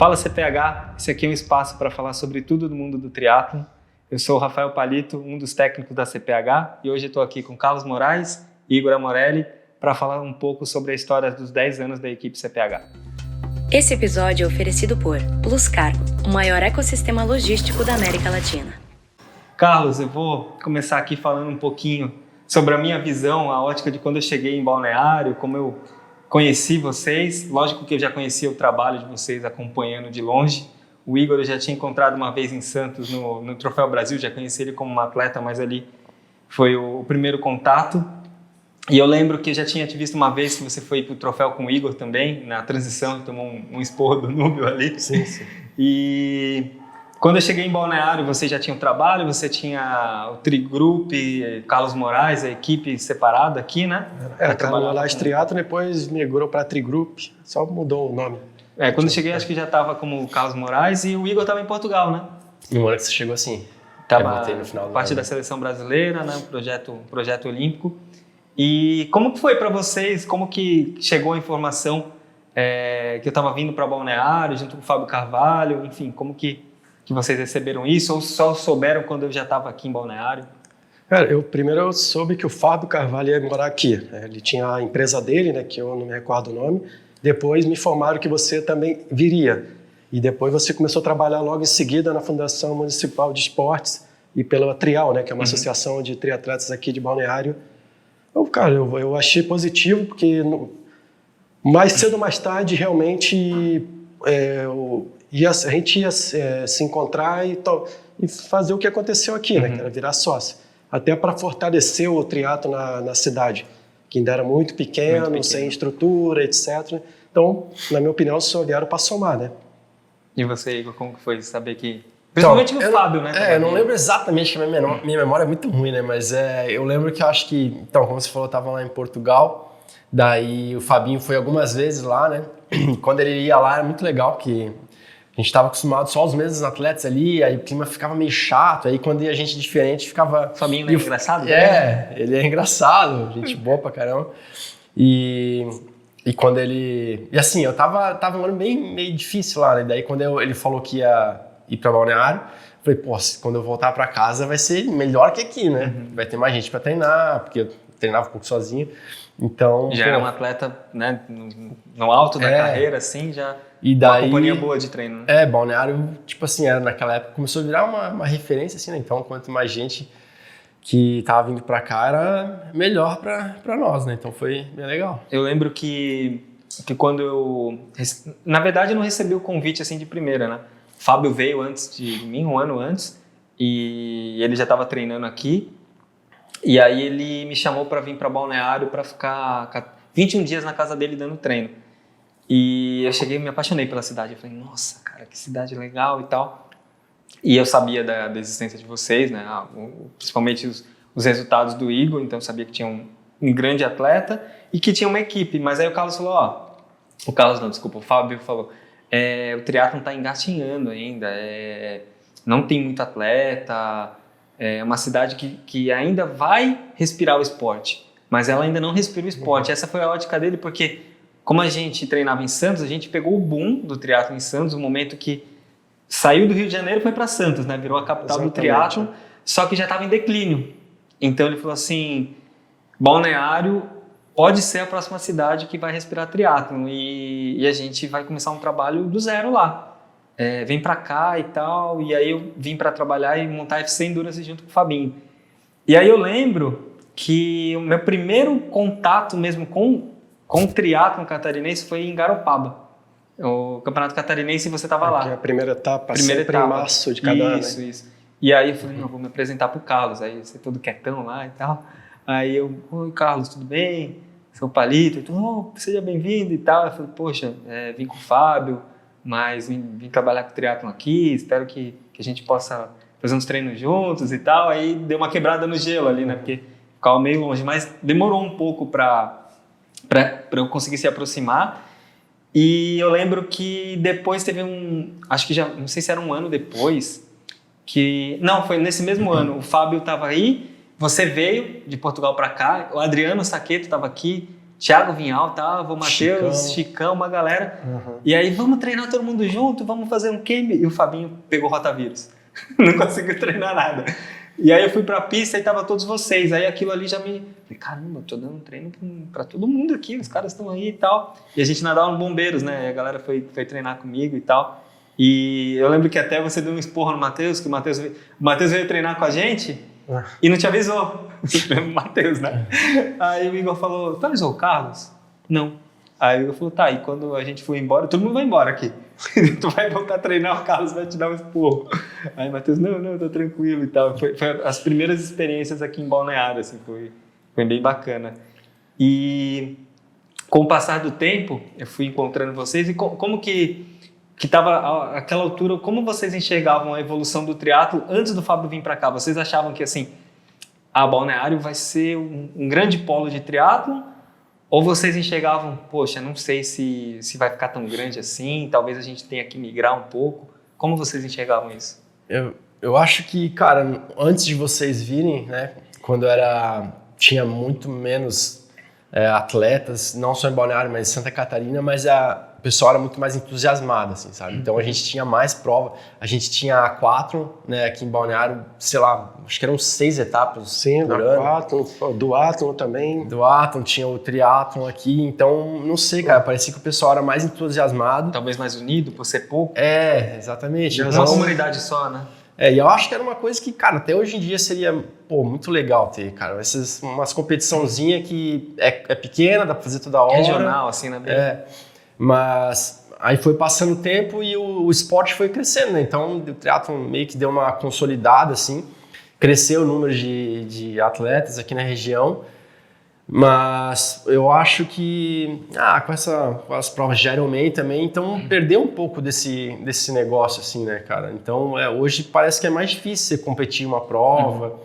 Fala CPH, esse aqui é um espaço para falar sobre tudo do mundo do triatlon. Eu sou o Rafael Palito, um dos técnicos da CPH, e hoje estou aqui com Carlos Moraes e Igor Amorelli para falar um pouco sobre a história dos 10 anos da equipe CPH. Esse episódio é oferecido por Plus Cargo, o maior ecossistema logístico da América Latina. Carlos, eu vou começar aqui falando um pouquinho sobre a minha visão, a ótica de quando eu cheguei em Balneário, como eu conheci vocês. Lógico que eu já conhecia o trabalho de vocês acompanhando de longe. O Igor eu já tinha encontrado uma vez em Santos, no Troféu Brasil, já conheci ele como um atleta, mas ali foi o primeiro contato. E eu lembro que eu já tinha te visto uma vez que você foi para o troféu com o Igor também, na transição, tomou um esporro do Núbio ali. Sim, sim. E quando eu cheguei em Balneário, você já tinha o trabalho, você tinha o Trigroup, Carlos Moraes, a equipe separada aqui, né? Carlos Moraes Triatlon, depois migrou para Trigroup, só mudou o nome. Quando eu cheguei, acho que já estava como Carlos Moraes e o Igor estava em Portugal, né? No ano que você chegou assim. Estava no final do parte ano. da seleção brasileira, né? Projeto olímpico. E como que foi para vocês? Como que chegou a informação que eu estava vindo para Balneário junto com o Fábio Carvalho? Enfim, como que vocês receberam isso? Ou só souberam quando eu já estava aqui em Balneário? Cara, primeiro eu soube que o Fábio Carvalho ia morar aqui. Ele tinha a empresa dele, né, que eu não me recordo o nome. Depois me informaram que você também viria. E depois você começou a trabalhar logo em seguida na Fundação Municipal de Esportes e pela Trial, né, que é uma associação de triatletas aqui de Balneário. Eu achei positivo, porque mais cedo ou mais tarde, realmente, a gente ia se encontrar e fazer o que aconteceu aqui, né, que era virar sócio. Até para fortalecer o triatlo na cidade, que ainda era muito pequeno, sem estrutura, etc. Então, na minha opinião, só vieram para somar, né? E você, Igor, como que foi saber que... Principalmente o Fábio, né? Eu não lembro exatamente, que a minha memória é muito ruim, né? Mas eu lembro que eu acho que... Então, como você falou, eu estava lá em Portugal, daí o Fabinho foi algumas vezes lá, né? Quando ele ia lá, era muito legal, porque a gente estava acostumado só os mesmos atletas ali, aí o clima ficava meio chato, aí quando ia gente diferente ficava... O Fabinho é engraçado? Ele é engraçado, gente boa pra caramba. E quando ele... E assim, eu tava um ano meio difícil lá, né? Daí quando ele falou que ia ir pra Balneário, eu falei, pô, quando eu voltar pra casa vai ser melhor que aqui, né? Vai ter mais gente pra treinar, porque eu treinava um pouco sozinho. Então... Já era um atleta, né, no alto da carreira, assim, já... E daí, uma companhia boa de treino, né? Balneário, tipo assim, naquela época começou a virar uma referência, assim, né? Então, quanto mais gente que tava vindo pra cá, era melhor pra nós, né? Então, foi bem legal. Eu lembro que quando eu... Na verdade, eu não recebi o convite, assim, de primeira, né? O Fábio veio antes de mim, um ano antes, e ele já estava treinando aqui. E aí, ele me chamou para vir para Balneário para ficar 21 dias na casa dele dando treino. E eu cheguei e me apaixonei pela cidade. Eu falei, nossa, cara, que cidade legal e tal. E eu sabia da existência de vocês, né? Principalmente os resultados do Igor. Então eu sabia que tinha um grande atleta e que tinha uma equipe. Mas aí o Carlos falou, o Fábio falou, o triatlon está engatinhando ainda, não tem muito atleta, é uma cidade que ainda vai respirar o esporte, mas ela ainda não respira o esporte. Essa foi a ótica dele, porque... Como a gente treinava em Santos, a gente pegou o boom do triatlo em Santos, o momento que saiu do Rio de Janeiro e foi para Santos, né? Virou a capital do triatlo, só que já estava em declínio. Então ele falou assim, Balneário pode ser a próxima cidade que vai respirar triatlo e a gente vai começar um trabalho do zero lá. Vem para cá e tal, e aí eu vim para trabalhar e montar a FC Endurance junto com o Fabinho. E aí eu lembro que o meu primeiro contato mesmo com o triatlon catarinense foi em Garopaba. O Campeonato Catarinense você estava lá. Que é a primeira etapa, sempre em março de cada ano. Isso. E aí eu falei, vou me apresentar pro Carlos. Aí você todo quietão lá e tal. Aí eu, oi Carlos, tudo bem? Sou o Palito. Então, seja bem-vindo e tal. Eu falei, poxa, vim com o Fábio, mas vim trabalhar com o triatlon aqui. Espero que a gente possa fazer uns treinos juntos e tal. Aí deu uma quebrada no gelo ali, né? Porque ficava meio longe. Mas demorou um pouco para eu conseguir se aproximar. E eu lembro que depois teve acho que já, não sei se era um ano depois, não, foi nesse mesmo ano, o Fábio estava aí, você veio de Portugal para cá, o Adriano Saqueto estava aqui, Thiago Vinhal, tava o Matheus, Chicão, uma galera. E aí, vamos treinar todo mundo junto, vamos fazer um camp. E o Fabinho pegou rotavírus. Não conseguiu treinar nada. E aí eu fui pra pista e tava todos vocês. Aí aquilo ali já me... Falei, caramba, eu tô dando treino pra todo mundo aqui, os caras estão aí e tal. E a gente nadava no Bombeiros, né? E a galera foi treinar comigo e tal. E eu lembro que até você deu um esporro no Matheus, que o Matheus veio treinar com a gente e não te avisou. O Matheus, né? Aí o Igor falou, tu avisou o Carlos? Não. Aí o Igor falou, tá, e quando a gente for embora, todo mundo vai embora aqui. Tu vai voltar a treinar, o Carlos vai te dar um esporro. Aí o Matheus, não, tô tranquilo e tal. Foi as primeiras experiências aqui em Balneário, assim, foi bem bacana. E com o passar do tempo, eu fui encontrando vocês e como que estava aquela altura, como vocês enxergavam a evolução do triatlo antes do Fábio vir para cá? Vocês achavam que assim, a Balneário vai ser um grande polo de triatlo? Ou vocês enxergavam, poxa, não sei se vai ficar tão grande assim, talvez a gente tenha que migrar um pouco? Como vocês enxergavam isso? Eu acho que, cara, antes de vocês virem, né, quando tinha muito menos atletas, não só em Balneário, mas em Santa Catarina, mas o pessoal era muito mais entusiasmado, assim, sabe? Então a gente tinha mais prova, a gente tinha a 4, né, aqui em Balneário, sei lá, acho que eram 6 etapas. Sim, por a ano. 4, do Atlon também. Do Atlon, tinha o triatlon aqui, então, não sei, cara, parecia que o pessoal era mais entusiasmado. Talvez mais unido, por ser pouco? Exatamente. Uma comunidade só, né? E eu acho que era uma coisa que, cara, até hoje em dia seria, muito legal ter, cara. Umas competiçãozinhas que é pequena, dá pra fazer toda hora. Regional, assim, né? Mas aí foi passando o tempo e o esporte foi crescendo, né? Então o triatlon meio que deu uma consolidada, assim. Cresceu o número de atletas aqui na região. Mas eu acho que, com as provas de Ironman também, então perdeu um pouco desse negócio, assim, né, cara? Então, hoje parece que é mais difícil você competir uma prova,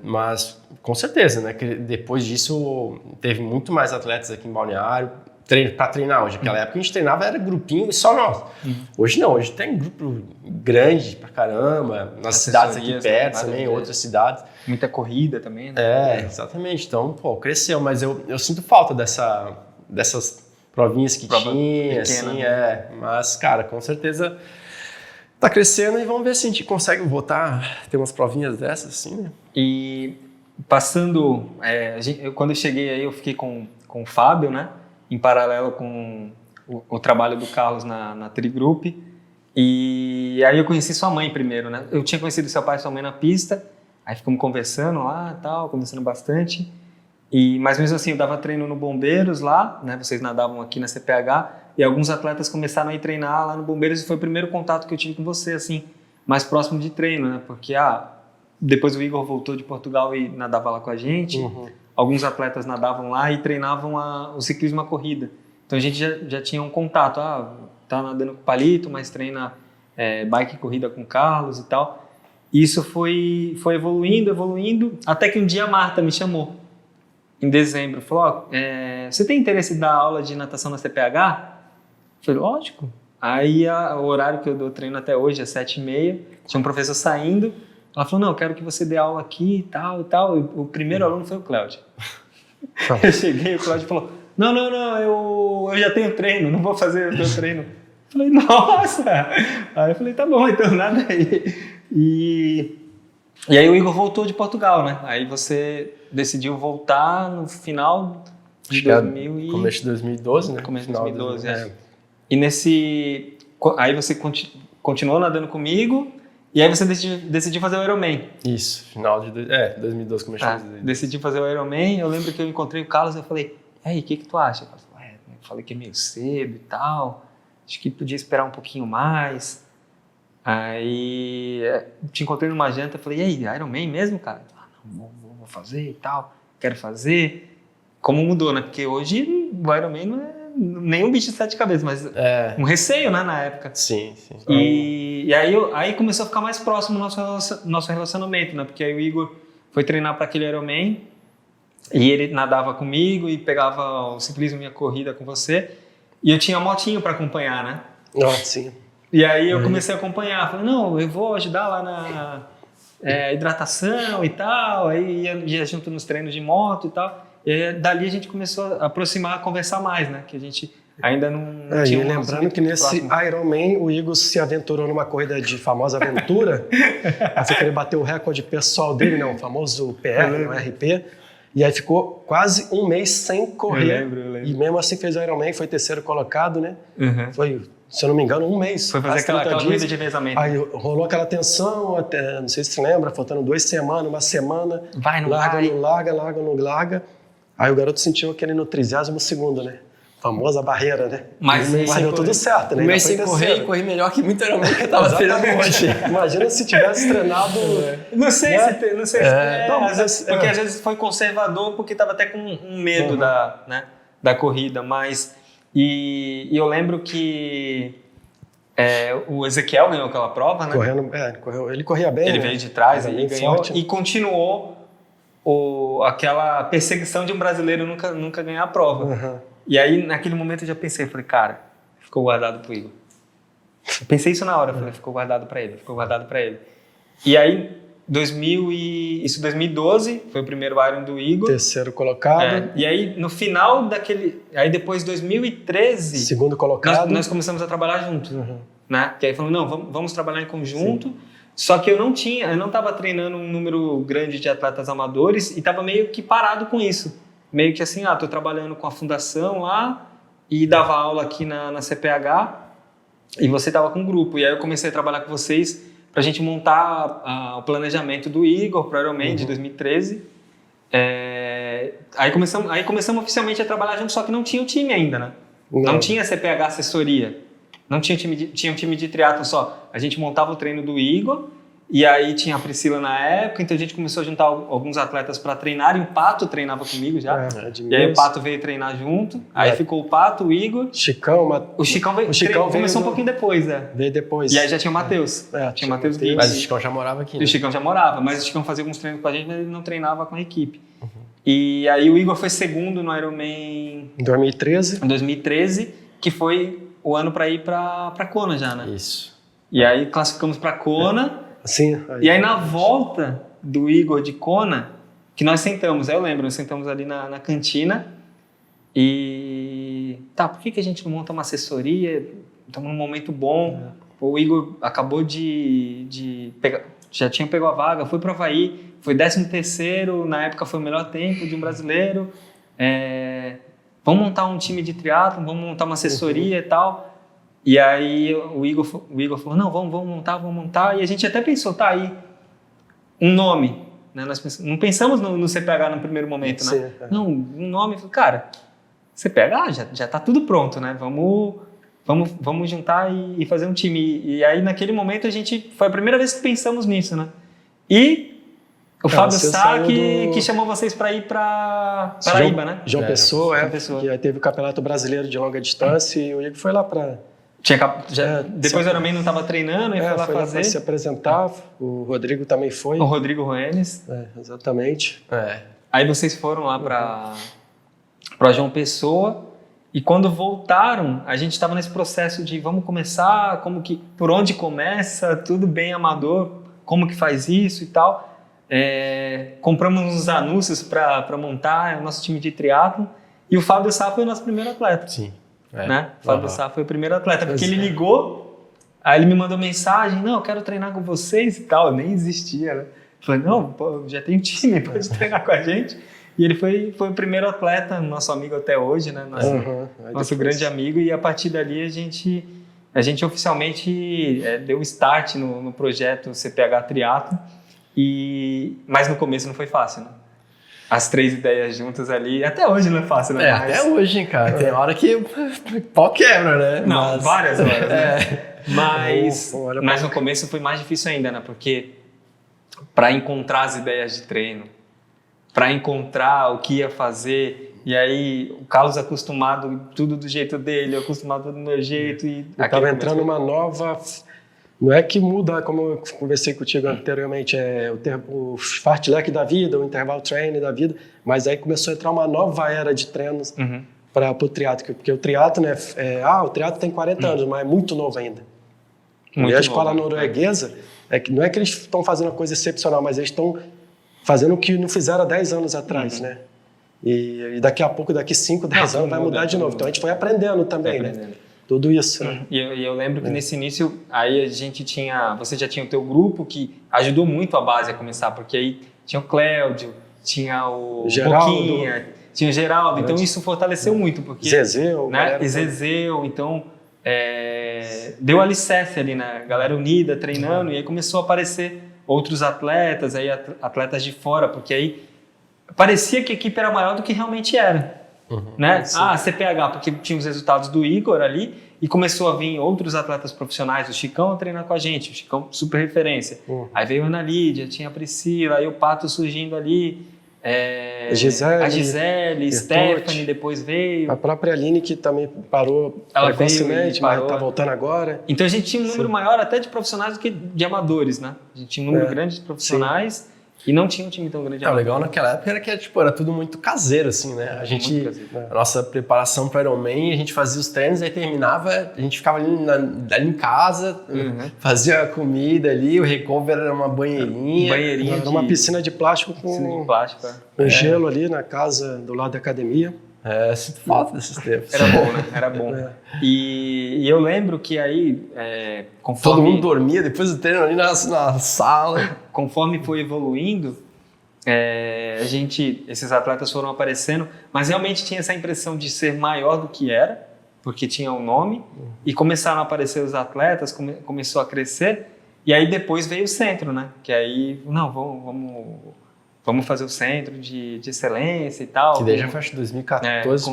mas com certeza, né, que depois disso teve muito mais atletas aqui em Balneário para treinar. Hoje, naquela época a gente treinava, era grupinho e só nós. Hoje não, hoje tem grupo grande pra caramba, nas cidades aqui perto também, outras cidades. Muita corrida também, né? Exatamente. Então, cresceu, mas eu sinto falta dessas provinhas que tinha, assim, mas, cara, com certeza tá crescendo e vamos ver se a gente consegue voltar a ter umas provinhas dessas, assim, né? E passando, quando eu cheguei aí, eu fiquei com o Fábio, né? Em paralelo com o trabalho do Carlos na Trigroup. E aí eu conheci sua mãe primeiro, né? Eu tinha conhecido seu pai e sua mãe na pista, aí ficamos conversando lá, tal, conversando bastante. Mas mesmo assim, eu dava treino no Bombeiros lá, né? Vocês nadavam aqui na CPH, e alguns atletas começaram a ir treinar lá no Bombeiros, e foi o primeiro contato que eu tive com você, assim, mais próximo de treino, né? Porque, depois o Igor voltou de Portugal e nadava lá com a gente. Alguns atletas nadavam lá e treinavam o ciclismo, a corrida. Então a gente já tinha um contato. Tá nadando com o Palito, mas treina bike e corrida com o Carlos e tal. E isso foi evoluindo, até que um dia a Marta me chamou, em dezembro. Falou, você tem interesse em dar aula de natação na CPH? Eu falei, lógico. Aí o horário que eu dou treino até hoje é 7h30. Tinha um professor saindo. Ela falou, não, eu quero que você dê aula aqui e tal e tal. O primeiro aluno foi o Cláudio. Eu cheguei, o Cláudio falou, não, eu já tenho treino, não vou fazer o teu treino. Eu falei, nossa! Aí eu falei, tá bom, então nada aí. E aí o Igor voltou de Portugal, né? Aí você decidiu voltar no final de 2000 começo de 2012, né? Começo de 2012, E aí você continuou nadando comigo. E aí você decidiu fazer o Ironman. Isso, final de 2012 começou a decidi fazer o Ironman. Eu lembro que eu encontrei o Carlos e eu falei, e aí, o que tu acha? Eu falei que é meio cedo e tal, acho que podia esperar um pouquinho mais. Aí te encontrei numa janta, eu falei, e aí, Ironman mesmo, cara? Não, vou fazer e tal, quero fazer. Como mudou, né? Porque hoje o Ironman não é nenhum bicho de 7 cabeças, mas um receio, né, na época. Sim. E aí começou a ficar mais próximo o nosso relacionamento, né? Porque aí o Igor foi treinar para aquele Ironman e ele nadava comigo e pegava o ciclismo e a corrida com você. E eu tinha motinho para acompanhar, né? Sim. E aí eu comecei a acompanhar. Falei, não, eu vou ajudar lá na hidratação e tal. Aí ia junto nos treinos de moto e tal. E aí, dali a gente começou a aproximar, a conversar mais, né? Que a gente ainda não E tinha lembrando que nesse Ironman o Igor se aventurou numa corrida de famosa aventura. Aí foi querer bater o recorde pessoal dele, né? O famoso PR, o RP. E aí ficou quase um mês sem correr. Eu lembro. E mesmo assim fez o Ironman, foi terceiro colocado, né? Uhum. Foi, se eu não me engano, um mês. Foi fazer aquela dias. corrida de revezamento. Aí rolou aquela tensão, até, não sei se você lembra, faltando 2 semanas, uma semana. Vai, não larga, vai. não larga, larga, não larga. Aí o garoto sentiu aquele no 32º, né? Famosa barreira, né? Mas deu tudo certo, né? Um mês Ainda sem foi correr terceiro. e corri melhor que muito Ironman que eu tava treinando hoje. Imagina se tivesse treinado... Não sei Né? se... Não sei Não, às vezes, porque às vezes foi conservador porque estava até com um medo da corrida, mas... E eu lembro que o Ezequiel ganhou aquela prova, né? Ele corria bem, Ele né? veio de trás Era e bem ganhou. forte. E continuou aquela perseguição de um brasileiro nunca ganhar a prova. Uhum. E aí, naquele momento, eu já pensei, falei, cara, ficou guardado pro Igor. Eu pensei isso na hora, falei, ficou guardado para ele. E aí, 2012, foi o primeiro Iron do Igor. Terceiro colocado. E aí, no final daquele... Aí, depois, 2013... Segundo colocado. Nós começamos a trabalhar juntos. Uhum. Né? Que aí falou, não, vamos trabalhar em conjunto. Sim. Só que eu não estava treinando um número grande de atletas amadores e estava meio que parado com isso. Meio que assim, tô trabalhando com a fundação lá e dava aula aqui na CPH e você estava com um grupo. E aí eu comecei a trabalhar com vocês para a gente montar o planejamento do Igor para o Ironman de 2013. Aí começamos oficialmente a trabalhar junto, só que não tinha o time ainda, né? Não tinha CPH assessoria. Não tinha tinha um time de triatlo só. A gente montava o treino do Igor e aí tinha a Priscila na época, então a gente começou a juntar alguns atletas para treinar e o Pato treinava comigo já. E aí o Pato veio treinar junto, aí ficou o Pato, o Igor. O Chicão começou um pouquinho depois, Veio depois. E aí já tinha o Matheus. Tinha o Matheus. Mas o Chicão já morava aqui, né? O Chicão já morava, mas o Chicão fazia alguns treinos com a gente, mas ele não treinava com a equipe. E aí o Igor foi segundo no Ironman em 2013, que foi o ano para ir para Kona já, né? Isso. E aí classificamos para Kona. Sim. E aí na volta do Igor de Kona, que nós sentamos, eu lembro, nós sentamos ali na cantina e... por que a gente não monta uma assessoria? Estamos num momento bom. O Igor acabou de pegar, já tinha pego a vaga, foi para o Havaí, foi 13º, na época foi o melhor tempo de um brasileiro. Vamos montar um time de triatlo, vamos montar uma assessoria e tal. E aí o Igor falou, não, vamos montar. E a gente até pensou, aí, um nome. Né? Nós não pensamos no CPH no primeiro momento, né? Sim, Não, um nome, cara, CPH já tá tudo pronto, né? Vamos juntar e fazer um time. E aí naquele momento foi a primeira vez que pensamos nisso, né? E o Fábio Sá que chamou vocês para ir para Paraíba, né? João Pessoa, Pessoa. Que teve o Campeonato Brasileiro de Longa Distância e o Igor foi lá para... depois o Ironman não estava treinando e foi lá fazer. Lá se apresentar, o Rodrigo também foi. O Rodrigo Roenes. Exatamente. Aí vocês foram lá para João Pessoa e quando voltaram, a gente estava nesse processo de vamos começar, por onde começa, tudo bem amador, como que faz isso e tal. Compramos uns anúncios para montar o nosso time de triatlo e o Fábio Sá foi o nosso primeiro atleta. Sim. Né? O Fábio Sá foi o primeiro atleta, porque ele ligou, aí ele me mandou mensagem, não, eu quero treinar com vocês e tal, nem existia, né? Eu falei, não, pô, já tem um time, pode treinar com a gente. E ele foi o primeiro atleta, nosso amigo até hoje, né? Nosso grande amigo, e a partir dali a gente oficialmente deu start no projeto CPH Triatlo, mas no começo não foi fácil, né? As 3 ideias juntas ali, até hoje não é fácil, né? Até hoje, hein, cara. Tem hora que o pau quebra, né? Não, várias horas, né? Mas no começo foi mais difícil ainda, né? Porque para encontrar as ideias de treino, para encontrar o que ia fazer, e aí o Carlos acostumado tudo do jeito dele, eu acostumado tudo do meu jeito. E estava entrando uma nova... Não é que muda, como eu conversei contigo anteriormente, o fartlek da vida, o interval training da vida, mas aí começou a entrar uma nova era de treinos para o triatlo, porque o triatlo, né, o triatlo tem 40 anos, mas é muito novo ainda. E a escola norueguesa, não é que eles estão fazendo uma coisa excepcional, mas eles estão fazendo o que não fizeram há 10 anos atrás, né? E daqui a pouco, daqui 5, 10 anos, vai mudar de novo. Então a gente foi aprendendo também, né? Tudo isso, né? E eu lembro que nesse início, aí a gente você já tinha o teu grupo que ajudou muito a base a começar, porque aí tinha o Cléudio, tinha o Geraldo. Boquinha, tinha o Geraldo, então isso fortaleceu muito, porque... Zezeu, né? E Zezeu, então deu alicerce ali, né? Galera unida, treinando, e aí começou a aparecer outros atletas, aí atletas de fora, porque aí parecia que a equipe era maior do que realmente era. Né? CPH, porque tinha os resultados do Igor ali e começou a vir outros atletas profissionais, o Chicão a treinar com a gente, o Chicão super referência. Aí veio a Ana Lídia, tinha a Priscila, aí o Pato surgindo ali, a Gisele, Stephanie depois veio. A própria Aline que também parou precocemente, mas está voltando agora. Então a gente tinha um número maior até de profissionais do que de amadores, né? A gente tinha um número grande de profissionais. E não tinha um time tão grande. O legal naquela época era que era tudo muito caseiro, assim, né? A nossa preparação para Ironman, a gente fazia os treinos, aí terminava, a gente ficava ali em casa, fazia comida ali, o recover era uma banheirinha. Era uma piscina de plástico com gelo ali na casa do lado da academia. Sinto falta desses tempos. Era bom, né? Era bom. E eu lembro que aí, conforme... Todo mundo dormia depois do treino ali na sala. Conforme foi evoluindo, esses atletas foram aparecendo, mas realmente tinha essa impressão de ser maior do que era, porque tinha o nome, e começaram a aparecer os atletas, começou a crescer, e aí depois veio o centro, né? Que aí, vamos fazer o centro de excelência e tal. Que daí já foi, acho, 2014.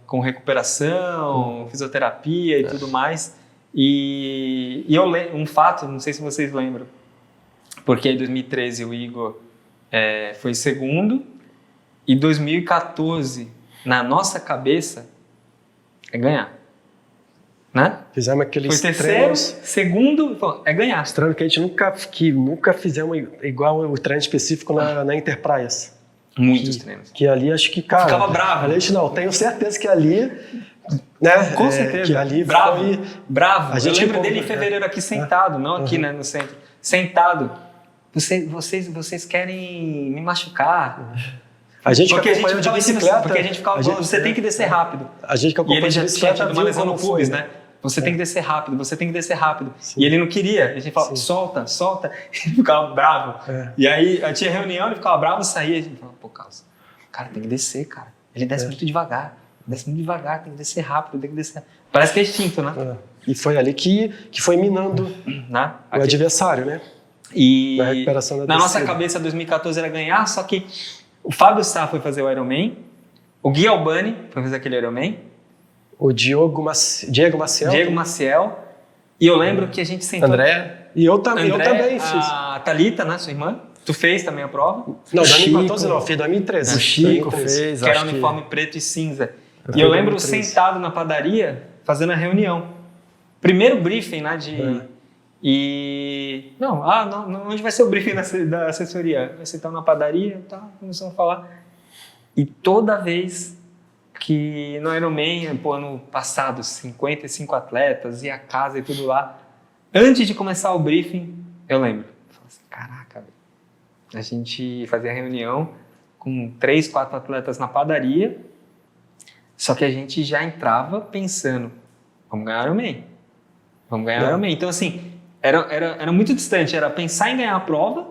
Com recuperação, fisioterapia e tudo mais. E eu lembro um fato, não sei se vocês lembram, porque em 2013 o Igor foi segundo, e 2014, na nossa cabeça, é ganhar. Né? Fizemos aqueles foi terceiro, segundo, ganhar. Estranho que a gente nunca fizemos igual o treino específico na Interpraias. Muitos treinos. Que ali acho que, cara... Ficava bravo. Ali, não, tenho certeza que ali... Né, com certeza. Que ali bravo. Foi, bravo. Eu lembro dele em fevereiro aqui sentado, não aqui, né, no centro. Sentado. Vocês querem me machucar. A gente porque acompanhou de bicicleta. Porque a gente ficava falando, você tem que descer rápido. A gente que acompanha de bicicleta tinha tido uma lesão no pubis, né? Você tem que descer rápido, você tem que descer rápido. Sim. E ele não queria. A gente falava, solta. Ele ficava bravo. E aí, tinha reunião, ele ficava bravo, saía. A gente falava, pô, Carlos, cara, tem que descer, cara. Ele desce muito devagar. Desce muito devagar, tem que descer rápido, tem que descer. Parece que é instinto, né? E foi ali que foi minando o adversário, né? E na recuperação da na nossa cabeça, 2014 era ganhar, só que o Fábio Sá foi fazer o Ironman, o Gui Albani foi fazer aquele Ironman, o Diego Maciel, e eu lembro que a gente sentou... André. E eu também fiz. A Thalita, né, sua irmã, tu fez também a prova. Não, 2014 não, fiz 2013. O Chico fez, que era uniforme preto e cinza. E eu lembro sentado na padaria, fazendo a reunião. Primeiro briefing, né, E... Não, onde vai ser o briefing da assessoria? Vai sentar na padaria e tal, começamos a falar. E toda vez que no Ironman, ano passado, 55 atletas, e a casa e tudo lá, antes de começar o briefing, eu lembro. Eu falei assim, caraca, velho. A gente fazia a reunião com 3, 4 atletas na padaria, só que a gente já entrava pensando, vamos ganhar o Ironman. Vamos ganhar o Ironman. Então, assim... Era muito distante, era pensar em ganhar a prova,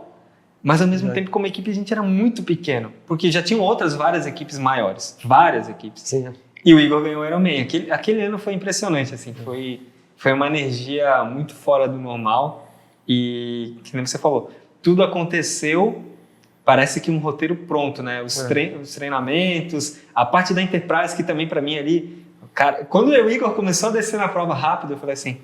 mas ao mesmo tempo, como equipe, a gente era muito pequeno, porque já tinham várias equipes maiores, várias equipes. Sim. E o Igor ganhou o Ironman. Aquele ano foi impressionante, assim, foi uma energia muito fora do normal e, que nem você falou, tudo aconteceu, parece que um roteiro pronto, né? Os treinamentos, a parte da Enterprise, que também para mim ali, cara, quando o Igor começou a descer na prova rápido, eu falei assim,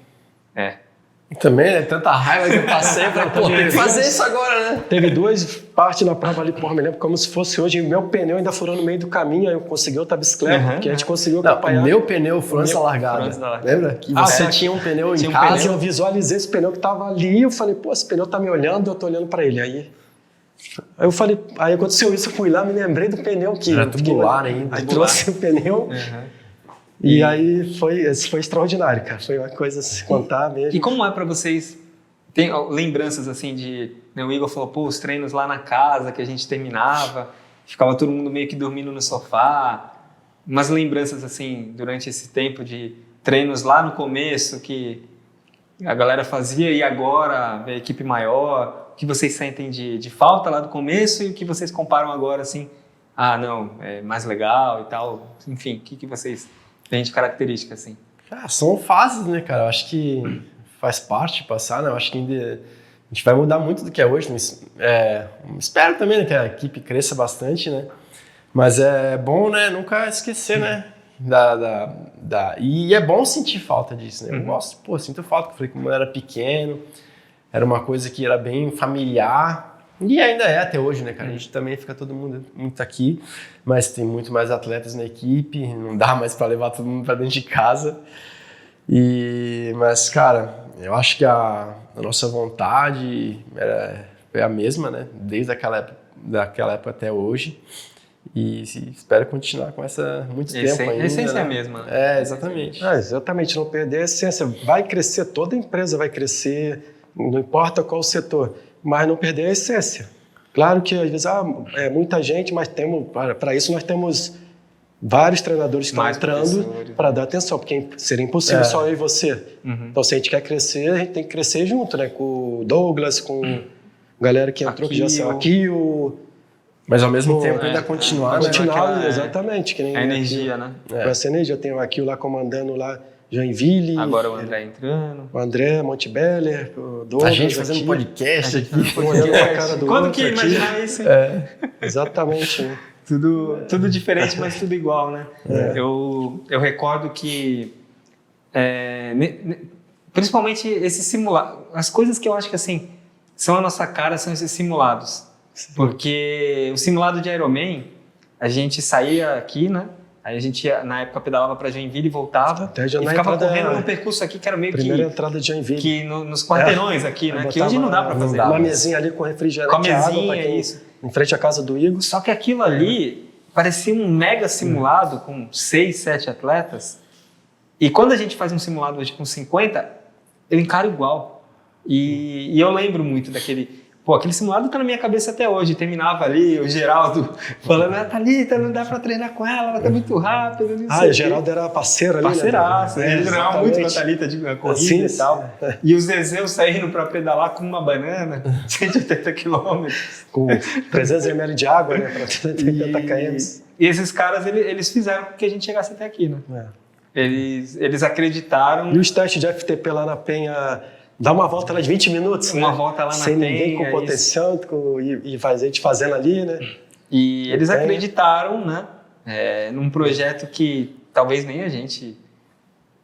Também, né? Tanta raiva que eu passei, eu falei, pô, tem que fazer isso agora, né? Teve 2 partes na prova ali, me lembro, como se fosse hoje, meu pneu ainda furou no meio do caminho, aí eu consegui outra bicicleta, porque a gente conseguiu acompanhar. O meu pneu furou nessa largada. Lembra? Que você tinha um pneu em casa. Eu visualizei esse pneu que tava ali, eu falei, pô, esse pneu tá me olhando, eu tô olhando pra ele. Aí eu falei, aí aconteceu isso, eu fui lá, me lembrei do pneu que... Era tubular ainda. Aí trouxe o pneu... E aí foi extraordinário, cara. Foi uma coisa a se contar mesmo. E como é pra vocês? Tem lembranças assim de... Né, o Igor falou, pô, os treinos lá na casa que a gente terminava. ficava todo mundo meio que dormindo no sofá. Umas lembranças, assim, durante esse tempo de treinos lá no começo que a galera fazia e agora a equipe maior. O que vocês sentem de falta lá do começo e o que vocês comparam agora, assim, não, é mais legal e tal. Enfim, o que vocês têm de característica, assim? São fases, né, cara? Eu acho que faz parte passar, né? Eu acho que ainda a gente vai mudar muito do que é hoje. Espero também, né, que a equipe cresça bastante, né? Mas é bom, né, nunca esquecer, né? E é bom sentir falta disso, né? Eu gosto, sinto falta, porque como eu era pequeno, era uma coisa que era bem familiar. E ainda é até hoje, né, cara? A gente também fica todo mundo muito aqui, mas tem muito mais atletas na equipe, não dá mais para levar todo mundo para dentro de casa. Mas, cara, eu acho que a nossa vontade é a mesma, né? Desde daquela época até hoje. E espero continuar com essa muito tempo ainda. A essência né? é a mesma. Né? Exatamente. Exatamente, não perder a essência. Vai crescer, toda empresa vai crescer, não importa qual setor, mas não perder a essência. Claro que às vezes é muita gente, mas para isso nós temos vários treinadores que estão entrando para dar atenção, porque seria impossível só eu e você. Então, se a gente quer crescer, a gente tem que crescer junto, né? Com o Douglas, com a galera que entrou, que já saiu aqui, Mas ao mesmo tempo ainda continuar, né? Exatamente. Que nem a energia, né? Com essa energia. Tem o Akil lá comandando lá Joinville. Agora o André entrando. O André, Montebeller, o Douglas. A gente fazendo podcast aqui. Olhando pra cara do Quando outro que aqui. imaginar isso? Exatamente, né? Tudo diferente, mas tudo igual, né? Eu recordo que principalmente esses simulados, as coisas que eu acho que assim são a nossa cara são esses simulados. Porque o simulado de Ironman, a gente saía aqui, né? Aí a gente, na época, pedalava para Joinville e voltava. E ficava correndo num percurso aqui que era meio primeira entrada de Joinville. Que nos quarteirões aqui, né? Que hoje não dá para fazer. Uma mesinha ali com refrigerante, com a mesinha, água, isso. Em frente à casa do Igor. Só que aquilo ali parecia um mega simulado com 6, 7 atletas. E quando a gente faz um simulado hoje com 50, eu encaro igual. E eu lembro muito daquele... aquele simulado tá na minha cabeça até hoje. Terminava ali, o Geraldo falando, Thalita, não dá pra treinar com ela tá muito rápido. O Geraldo era parceiro ali, parceiraço, né? Ele treinava muito com a Thalita de corrida e tal. E o Zezeu saindo pra pedalar com uma banana, 180 quilômetros. Com 300 ml de água, né? Pra 80 km. E esses caras, eles fizeram com que a gente chegasse até aqui, né? Eles acreditaram. E os testes de FTP lá na Penha... Dá uma volta lá de 20 minutos, uma volta lá na sem Penha, ninguém com potencial e a gente fazendo ali, né? E eles acreditaram, né? Num projeto que talvez nem a gente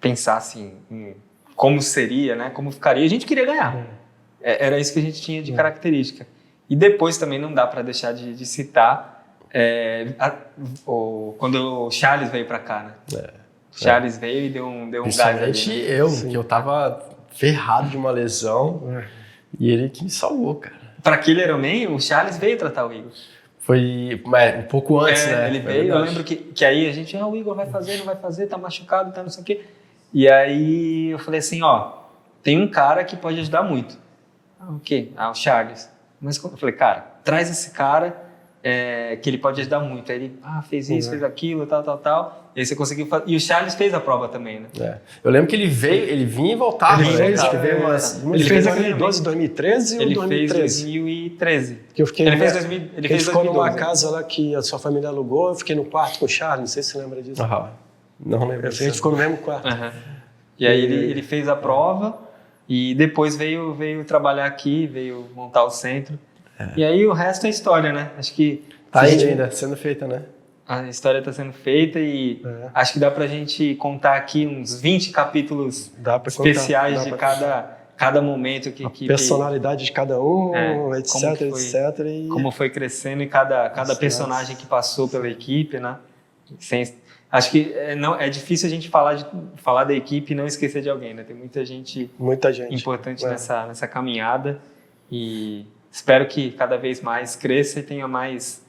pensasse em como seria, né? Como ficaria. A gente queria ganhar. Era isso que a gente tinha de característica. E depois também não dá para deixar de citar quando o Charles veio para cá, né? Charles veio e deu um gás ali, né? Que eu tava ferrado de uma lesão e ele que me salvou, cara. Para aquele Ironman, o Charles veio tratar o Igor. Foi um pouco antes, né? Ele veio, eu lembro que aí a gente, o Igor vai fazer, não vai fazer, tá machucado, tá não sei o quê. E aí eu falei assim, tem um cara que pode ajudar muito. O quê? O Charles. Mas eu falei, cara, traz esse cara que ele pode ajudar muito. Aí ele fez isso, fez aquilo, tal. E aí você conseguiu fazer. E o Charles fez a prova também, né? Eu lembro que ele vinha e voltava. Ele fez aquele 12 de 2013 ou 2013? Ele fez 2013. Ele fez ficou numa casa lá que a sua família alugou, eu fiquei no quarto com o Charles, não sei se você lembra disso. Não lembro. A gente ficou no mesmo quarto. E aí ele fez a prova e depois veio trabalhar aqui, veio montar o centro. E aí o resto é história, né? Acho que... Tá ainda sendo feita, né? A história está sendo feita e acho que dá pra gente contar aqui uns 20 capítulos especiais de cada momento que... Personalidade de cada um, etc. Como foi crescendo e cada personagem que passou pela equipe, né? Acho que é difícil a gente falar da equipe e não esquecer de alguém, né? Tem muita gente importante nessa caminhada e espero que cada vez mais cresça e tenha mais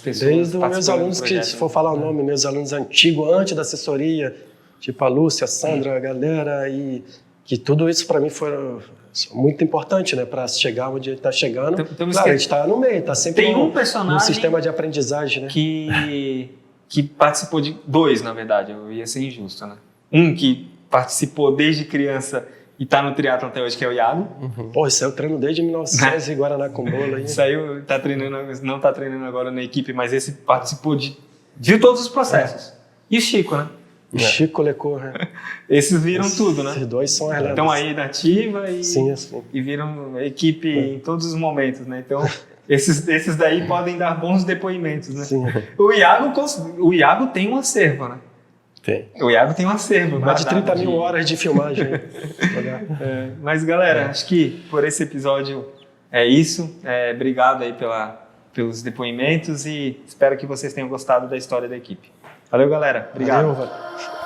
pessoas. Desde os meus alunos que, se for falar o nome, meus alunos antigos, antes da assessoria, tipo a Lúcia, a Sandra, a galera, e que tudo isso para mim muito importante, né, para chegar onde ele está chegando. Então, claro, a gente está no meio, está sempre tem um no personagem sistema de aprendizagem, né? que participou de 2, na verdade, eu ia ser injusto, né? Um que participou desde criança e tá no triatlon até hoje, que é o Iago. Pô, isso eu treino desde 1900 em Guaraná com bolo aí. Saiu, tá treinando, não tá treinando agora na equipe, mas esse participou de todos os processos. E o Chico, né? O Chico Lecor, né? Esses viram tudo, né? Esses dois são as lendas. Estão aí na ativa Sim. e viram equipe em todos os momentos, né? Então, esses daí podem dar bons depoimentos, né? Sim. O Iago tem um acervo, né? Tem. O Iago tem um acervo. Mais de 30 mil de... horas de filmagem. Mas, galera, acho que por esse episódio é isso. Obrigado aí pelos depoimentos e espero que vocês tenham gostado da história da equipe. Valeu, galera. Obrigado. Valeu.